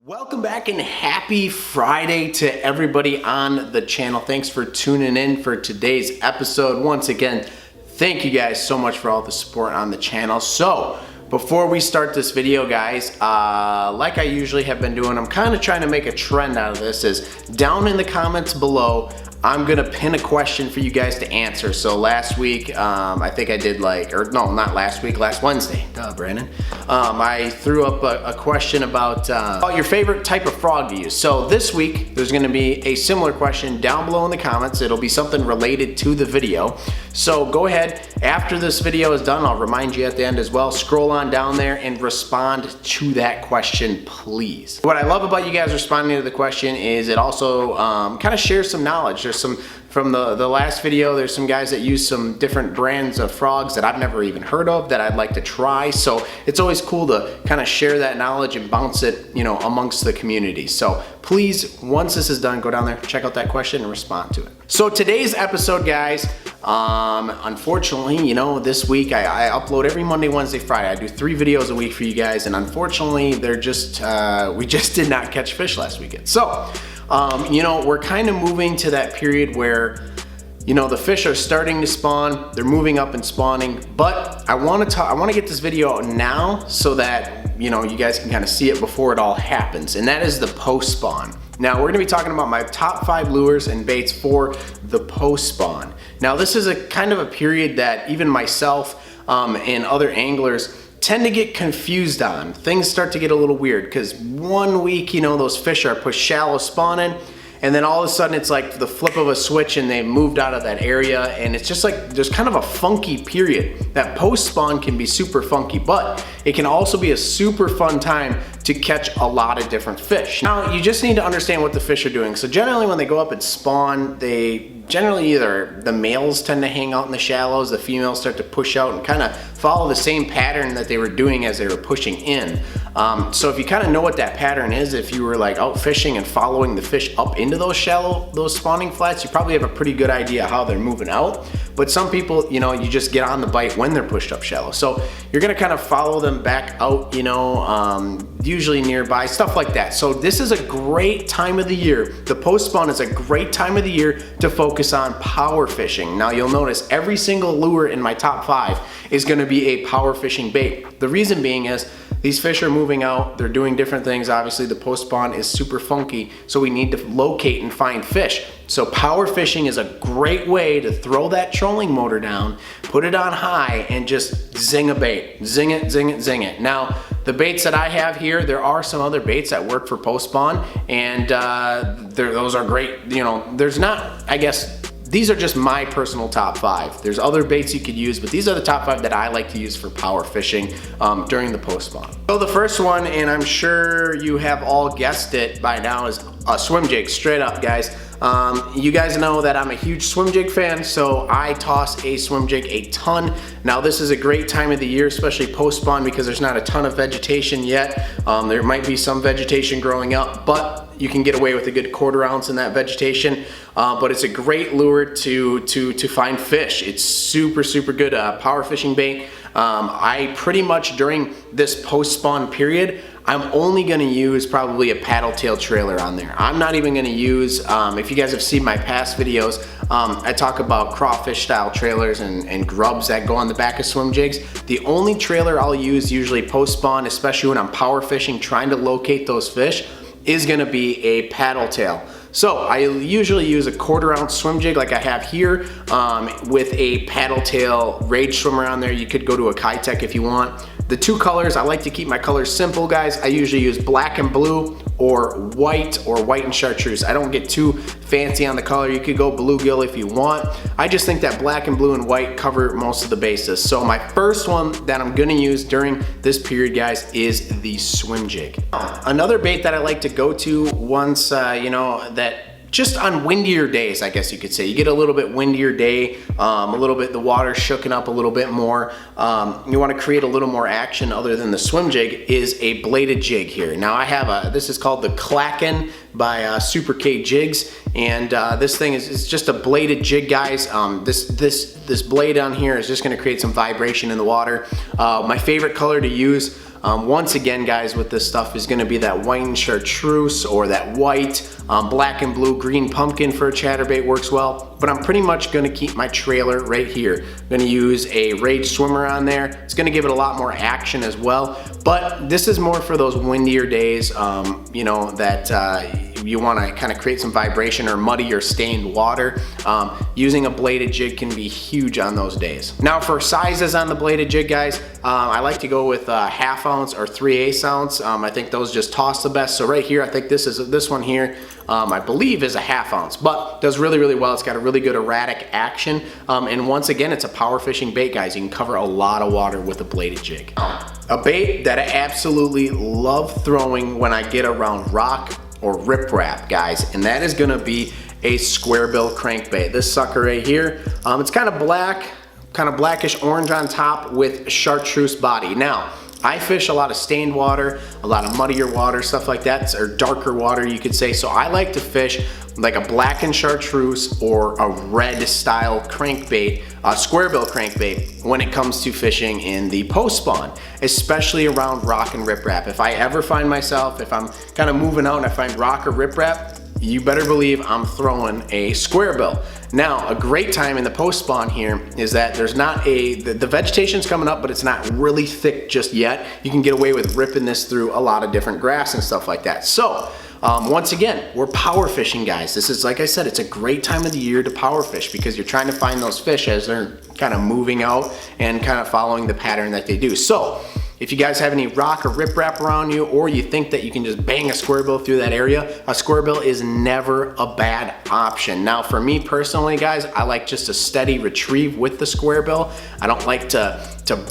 Welcome back and happy Friday to everybody on the channel. Thanks for tuning in for today's episode. Once again, thank you guys so much for all the support on the channel. So before we start this video, guys, like I usually have been doing, I'm kind of trying to make a trend out of this. Is down in the comments below, I'm gonna pin a question for you guys to answer. So last week, I think I did not last week, last Wednesday, duh, Brandon. I threw up a question about your favorite type of frog to use. So this week, there's gonna be a similar question down below in the comments. It'll be something related to the video. So go ahead, after this video is done, I'll remind you at the end as well, scroll on down there and respond to that question, please. What I love about you guys responding to the question is it also kind of shares some knowledge. There's some, from the last video, there's some guys that use some different brands of frogs that I've never even heard of that I'd like to try. So it's always cool to kind of share that knowledge and bounce it, you know, amongst the community. So please, once this is done, go down there, check out that question and respond to it. So today's episode, guys, unfortunately, you know, this week I upload every Monday, Wednesday, Friday. I do 3 videos a week for you guys, and unfortunately, they're just, we just did not catch fish last weekend. So, you know, we're kind of moving to that period where, you know, the fish are starting to spawn, they're moving up and spawning, but I want to get this video out now so that, you know, you guys can kind of see it before it all happens, and that is the post spawn. Now we're gonna be talking about my top 5 lures and baits for the post spawn. Now this is a kind of a period that even myself and other anglers tend to get confused on. Things start to get a little weird because one week, you know, those fish are pushed shallow spawning, and then all of a sudden it's like the flip of a switch and they moved out of that area, and it's just like there's kind of a funky period. That post spawn can be super funky, but it can also be a super fun time to catch a lot of different fish. Now you just need to understand what the fish are doing. So generally when they go up and spawn, they generally either the males tend to hang out in the shallows, the females start to push out and kind of follow the same pattern that they were doing as they were pushing in. So if you kind of know what that pattern is, if you were like out fishing and following the fish up into those spawning flats, you probably have a pretty good idea how they're moving out. But some people, you know, you just get on the bite when they're pushed up shallow. So you're gonna kind of follow them back out, you know, usually nearby, stuff like that. So this is a great time of the year. The post spawn is a great time of the year to focus on power fishing. Now you'll notice every single lure in my top 5 is gonna be a power fishing bait. The reason being is these fish are moving out, they're doing different things. Obviously the post spawn is super funky, so we need to locate and find fish. So power fishing is a great way to throw that trolling motor down, put it on high, and just zing a bait. Zing it, zing it, zing it. Now, the baits that I have here, there are some other baits that work for post spawn, and those are great. You know, there's not, I guess, these are just my personal top 5. There's other baits you could use, but these are the top 5 that I like to use for power fishing during the post spawn. So the first one, and I'm sure you have all guessed it by now, is a swim jig, straight up, guys. You guys know that I'm a huge swim jig fan, so I toss a swim jig a ton. Now this is a great time of the year, especially post spawn, because there's not a ton of vegetation yet. There might be some vegetation growing up, but you can get away with a good 1/4 ounce in that vegetation. But it's a great lure to find fish. It's super, super good power fishing bait. I pretty much during this post spawn period, I'm only gonna use probably a paddle tail trailer on there. I'm not even gonna use, if you guys have seen my past videos, I talk about crawfish style trailers and grubs that go on the back of swim jigs. The only trailer I'll use usually post spawn, especially when I'm power fishing, trying to locate those fish, is gonna be a paddle tail. So I usually use a 1/4 ounce swim jig like I have here with a paddle tail rage swimmer on there. You could go to a Kitech if you want. The 2 colors, I like to keep my colors simple, guys. I usually use black and blue or white and chartreuse. I don't get too fancy on the color. You could go bluegill if you want. I just think that black and blue and white cover most of the bases. So my first one that I'm gonna use during this period, guys, is the swim jig. Another bait that I like to go to once, you know, that just on windier days, I guess you could say. You get a little bit windier day, a little bit, the water shooken up a little bit more. You wanna create a little more action other than the swim jig, is a bladed jig here. Now I have this is called the Klaken by Super K Jigs, and this thing is just a bladed jig, guys. This blade on here is just gonna create some vibration in the water. My favorite color to use Once again, guys, with this stuff is going to be that white and chartreuse or that white, black and blue, green pumpkin for a chatterbait works well. But I'm pretty much going to keep my trailer right here. I'm going to use a Rage Swimmer on there. It's going to give it a lot more action as well. But this is more for those windier days, you know, that you want to kind of create some vibration or muddy or stained water. Using a bladed jig can be huge on those days. Now for sizes on the bladed jig, guys, I like to go with ½ ounce or 3/8 ounce. I think those just toss the best. So right here, I think this one here, I believe is a ½ ounce, but does really, really well. It's got a really good erratic action. And once again, it's a power fishing bait, guys. You can cover a lot of water with a bladed jig. A bait that I absolutely love throwing when I get around rock or riprap, guys, and that is gonna be a square bill crankbait. This sucker right here, it's kind of black, kind of blackish orange on top with chartreuse body. Now, I fish a lot of stained water, a lot of muddier water, stuff like that, or darker water you could say. So I like to fish like a black and chartreuse or a red style crankbait, a square bill crankbait when it comes to fishing in the post spawn, especially around rock and riprap. If I ever find myself, if I'm kind of moving out and I find rock or riprap, you better believe I'm throwing a square bill. Now, a great time in the post spawn here is that there's not the vegetation's coming up, but it's not really thick just yet. You can get away with ripping this through a lot of different grass and stuff like that. So, once again, we're power fishing, guys. This is, like I said, it's a great time of the year to power fish because you're trying to find those fish as they're kind of moving out and kind of following the pattern that they do. So, if you guys have any rock or riprap around you, or you think that you can just bang a square bill through that area, a square bill is never a bad option. Now for me personally, guys, I like just a steady retrieve with the square bill. I don't like to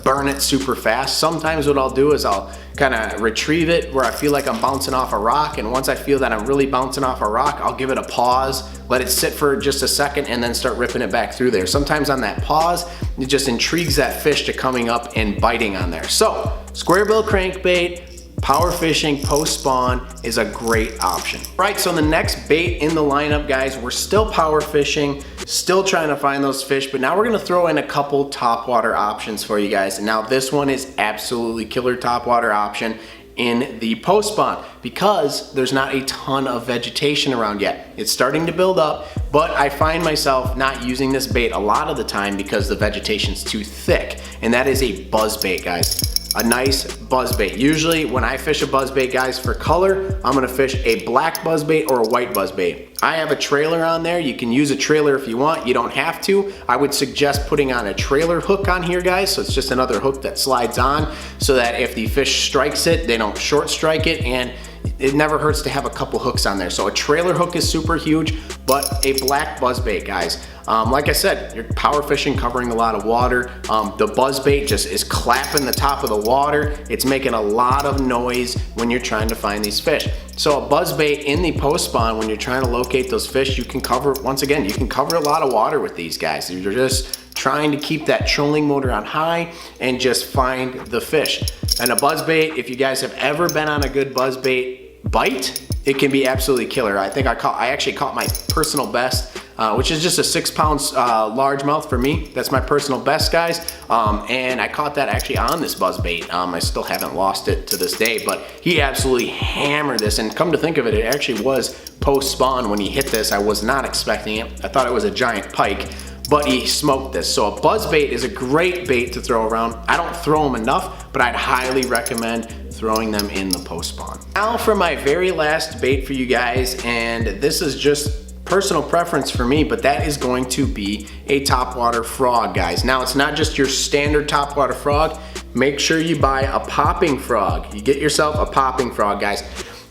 burn it super fast. Sometimes what I'll do is I'll kind of retrieve it where I feel like I'm bouncing off a rock, and once I feel that I'm really bouncing off a rock, I'll give it a pause, let it sit for just a second, and then start ripping it back through there. Sometimes on that pause, it just intrigues that fish to coming up and biting on there. So, square bill crankbait, power fishing post spawn is a great option. Right, so the next bait in the lineup, guys, we're still power fishing, still trying to find those fish, but now we're gonna throw in a couple topwater options for you guys. And now this one is absolutely killer topwater option in the post spawn because there's not a ton of vegetation around yet. It's starting to build up, but I find myself not using this bait a lot of the time because the vegetation's too thick, and that is a buzzbait, guys. A nice buzzbait. Usually when I fish a buzzbait, guys, for color, I'm gonna fish a black buzzbait or a white buzzbait. I have a trailer on there. You can use a trailer if you want. You don't have to. I would suggest putting on a trailer hook on here, guys. So it's just another hook that slides on so that if the fish strikes it, they don't short strike it, and it never hurts to have a couple hooks on there. So a trailer hook is super huge, but a black buzzbait, guys. Like I said, you're power fishing, covering a lot of water. The buzzbait just is clapping the top of the water. It's making a lot of noise when you're trying to find these fish. So a buzzbait in the post spawn, when you're trying to locate those fish, you can cover, once again, you can cover a lot of water with these guys. You're just trying to keep that trolling motor on high and just find the fish. And a buzzbait, if you guys have ever been on a good buzzbait bite, it can be absolutely killer. I think I actually caught my personal best, which is just a 6 pounds largemouth for me. That's my personal best, guys. And I caught that actually on this buzzbait. I still haven't lost it to this day, but he absolutely hammered this. And come to think of it, it actually was post spawn when he hit this. I was not expecting it. I thought it was a giant pike, but he smoked this. So a buzzbait is a great bait to throw around. I don't throw them enough, but I'd highly recommend throwing them in the post spawn. Now for my very last bait for you guys, and this is just personal preference for me, but that is going to be a topwater frog, guys. Now it's not just your standard topwater frog. Make sure you buy a popping frog. You get yourself a popping frog, guys.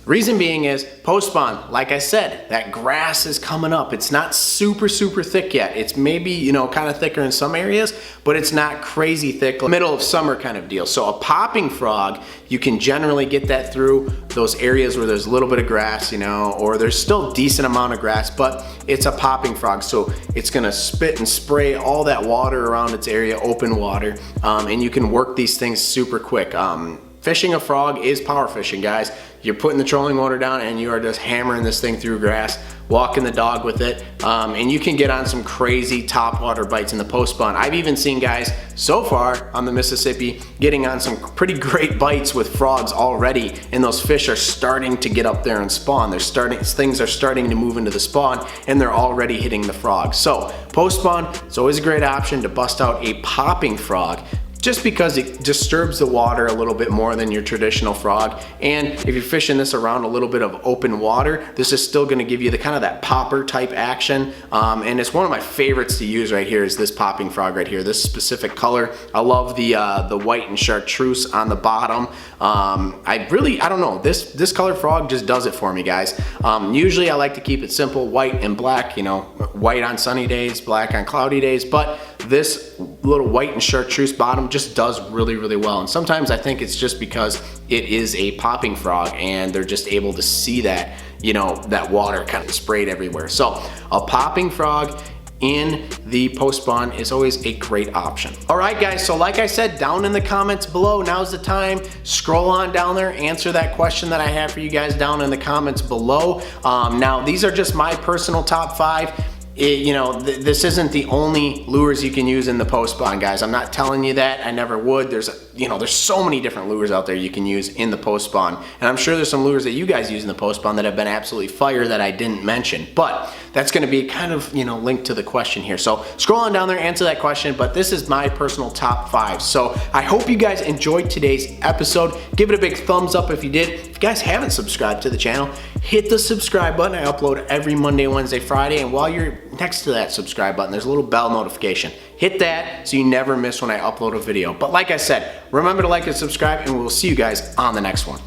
Reason being is post spawn, like I said, that grass is coming up. It's not super thick yet. It's maybe, you know, kind of thicker in some areas, but it's not crazy thick, middle of summer kind of deal. So a popping frog, you can generally get that through those areas where there's a little bit of grass, you know, or there's still decent amount of grass, but it's a popping frog. So it's gonna spit and spray all that water around its area, open water, and you can work these things super quick. fishing a frog is power fishing, guys. You're putting the trolling motor down and you are just hammering this thing through grass, walking the dog with it, and you can get on some crazy top water bites in the post spawn. I've even seen guys so far on the Mississippi getting on some pretty great bites with frogs already, and those fish are starting to get up there and spawn. Things are starting to move into the spawn, and they're already hitting the frog. So post spawn, it's always a great option to bust out a popping frog, just because it disturbs the water a little bit more than your traditional frog. And if you're fishing this around a little bit of open water, this is still gonna give you the kind of that popper type action. And it's one of my favorites to use right here is this popping frog right here, this specific color. I love the white and chartreuse on the bottom. I don't know, this color frog just does it for me, guys. Usually I like to keep it simple, white and black, you know, white on sunny days, black on cloudy days, but this little white and chartreuse bottom just does really, really well. And sometimes I think it's just because it is a popping frog and they're just able to see that, you know, that water kind of sprayed everywhere. So a popping frog in the post spawn is always a great option. All right, guys, so like I said, down in the comments below, now's the time. Scroll on down there, answer that question that I have for you guys down in the comments below. Now, these are just my personal top 5. This isn't the only lures you can use in the post spawn, guys. I'm not telling you that. I never would. There's so many different lures out there you can use in the post spawn. And I'm sure there's some lures that you guys use in the post spawn that have been absolutely fire that I didn't mention. But that's gonna be kind of, linked to the question here. So scroll on down there, answer that question, but this is my personal top 5. So I hope you guys enjoyed today's episode. Give it a big thumbs up if you did. If you guys haven't subscribed to the channel, hit the subscribe button. I upload every Monday, Wednesday, Friday, and while you're next to that subscribe button, there's a little bell notification. Hit that so you never miss when I upload a video. But like I said, remember to like and subscribe, and we'll see you guys on the next one.